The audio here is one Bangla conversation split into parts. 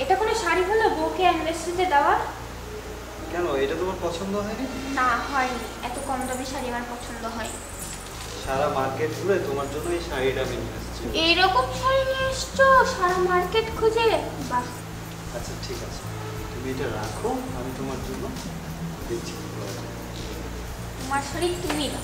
এটা কোনো শাড়ি হলো বউকে অ্যানিভার্সারিতে দেওয়া? কেন, এটা তোমার পছন্দ হয়নি? না, হয়নি। এত কম দামি শাড়ি আমার পছন্দ হয়। সারা মার্কেট ঘুরে তোমার জন্য এই শাড়িটা আমি নিয়ে এসেছি। এইরকম শাড়ি নিয়ে এসছো সারা মার্কেট খুঁজে? বাহ। আচ্ছা ঠিক আছে, তুমি এটা রাখো, আমি তোমার জন্য দেখছি। তোমার শাড়ি তুমি না।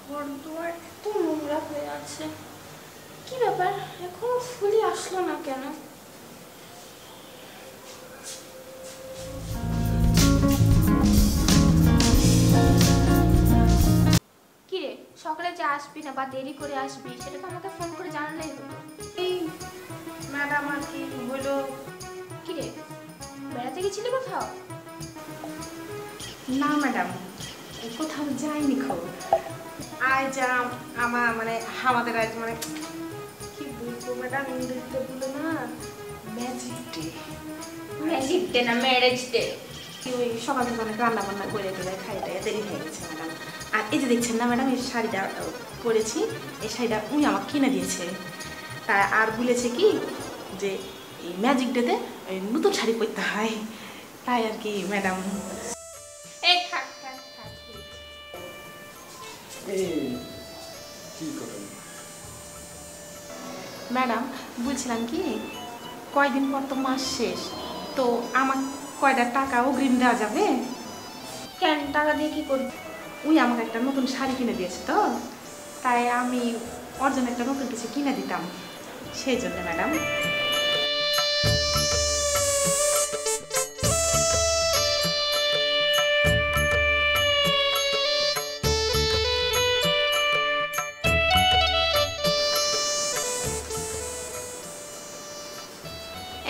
ঘরদুয়ার এত নোংরা হয়ে আছে, কি ব্যাপার এখনো ফুলি আসলো না কেন? কিরে, সকালে যে আসবি না বা দেরি করে আসবি সেটা তো আমাকে ফোন করে জানালেই হতো। এই ম্যাডাম আর কি বললো। কিরে, বেড়াতে গেছিলি কোথাও? না ম্যাডাম, কোথাও যাইনি। খবর আজ আমার মানে আমাদের আজ মানে কি বলবো ম্যাডাম, ইংরেজিতে বলো না, ম্যাজিক ডে। ম্যাজিক ডে না, ম্যারেজ ডে। ওই সকাল থেকে অনেক রান্না বান্না করে টোরে খাই টাই দেরি হয়ে গেছে ম্যাডাম। আর এই যে দেখছেন না ম্যাডাম, এই শাড়িটা পরেছি, এই শাড়িটা উনি আমাকে কিনে দিয়েছে। তা আর বলেছে কি যে এই ম্যাজিক ডেতে নতুন শাড়ি পরতে হয়, তাই আর কি ম্যাডাম। এই থাক থাক থাক। কি করেন ম্যাডাম বলছিলাম কি, কয়দিন পর তো মাস শেষ, তো আমার কয়টা টাকা অগ্রিম দেওয়া যাবে? কেন, টাকা দিয়ে কি করবি? উনি আমাকে একটা নতুন শাড়ি কিনে দিয়েছে, তো তাই আমি ওর জন্য একটা নতুন কিছু কিনে দিতাম, সেই জন্য ম্যাডাম।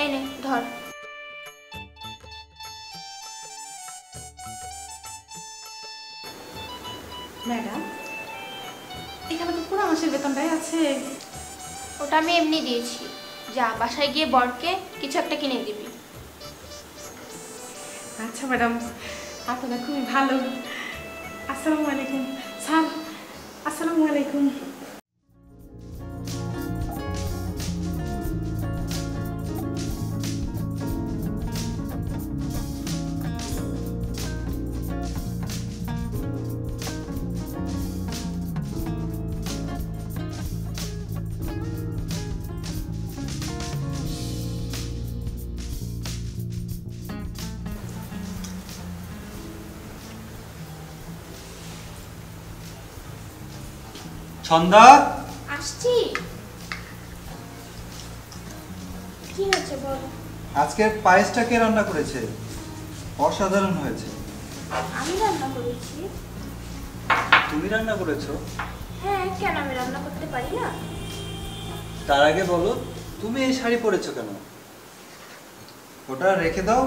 এই নে ধর। ম্যাডাম, এখানে তো পুরো মাসের বেতনটাই আছে। ওটা আমি এমনি দিয়েছি, যা বাসায় গিয়ে বরকে কিছু একটা কিনে দিবি। আচ্ছা ম্যাডাম, আপনারা খুবই ভালো। আসসালামু আলাইকুম স্যার। আসসালামু আলাইকুম। ছন্দা, আসছি। কি হয়েছে বল? আজকের পায়েসটা কে রান্না করেছে? অসাধারণ হয়েছে। আমি রান্না করেছি। তুমি রান্না করেছো? হ্যাঁ, কেন আমি রান্না করতে পারি না? তার আগে বলো, তুমি এই শাড়ি পরেছো কেন? ওটা রেখে দাও,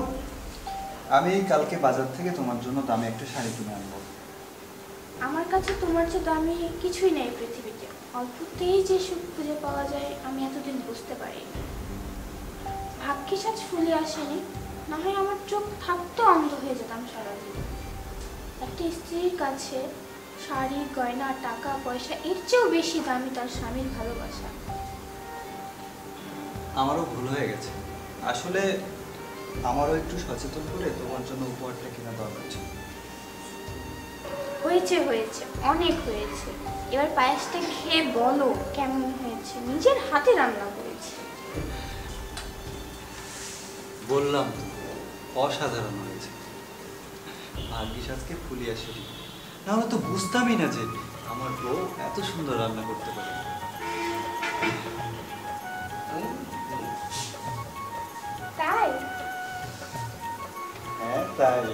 আমি কালকে বাজার থেকে তোমার জন্য দামি একটা শাড়ি কিনে আনবো। আমার কাছে তোমার চেয়ে দামি কিছুই নেই পৃথিবীতে। অল্পতেই যে সুখ খুঁজে পাওয়া যায় আমি এতদিন বুঝতে পারিনি। ভাগ্যিস আজ ফুলি আসেনি, না হয় আমার চোখ থাকতো অন্ধ হয়ে যেতাম সারাদিন। একটা স্ত্রীর কাছে শাড়ি গয়না টাকা পয়সা এর চেয়েও বেশি দামি তার স্বামীর ভালোবাসা। আমারও ভুল হয়ে গেছে, আসলে আমারও একটু সচেতন করে তোমার জন্য উপহারটা কেনা দরকার ছিল। হয়েছে হয়েছে, অনেক হয়েছে। এবার পায়েসটা খেয়ে বলো কেমন হয়েছে। নিজের হাতে রান্না করেছি। বললাম তো, অসাধারণ হয়েছে। ভাগ্যিস আজকে ফুলি আসেনি, নাহলে তো বুঝতামই না যে আমার বউ এত সুন্দর রান্না করতে পারে। তাই? হ্যাঁ তাই।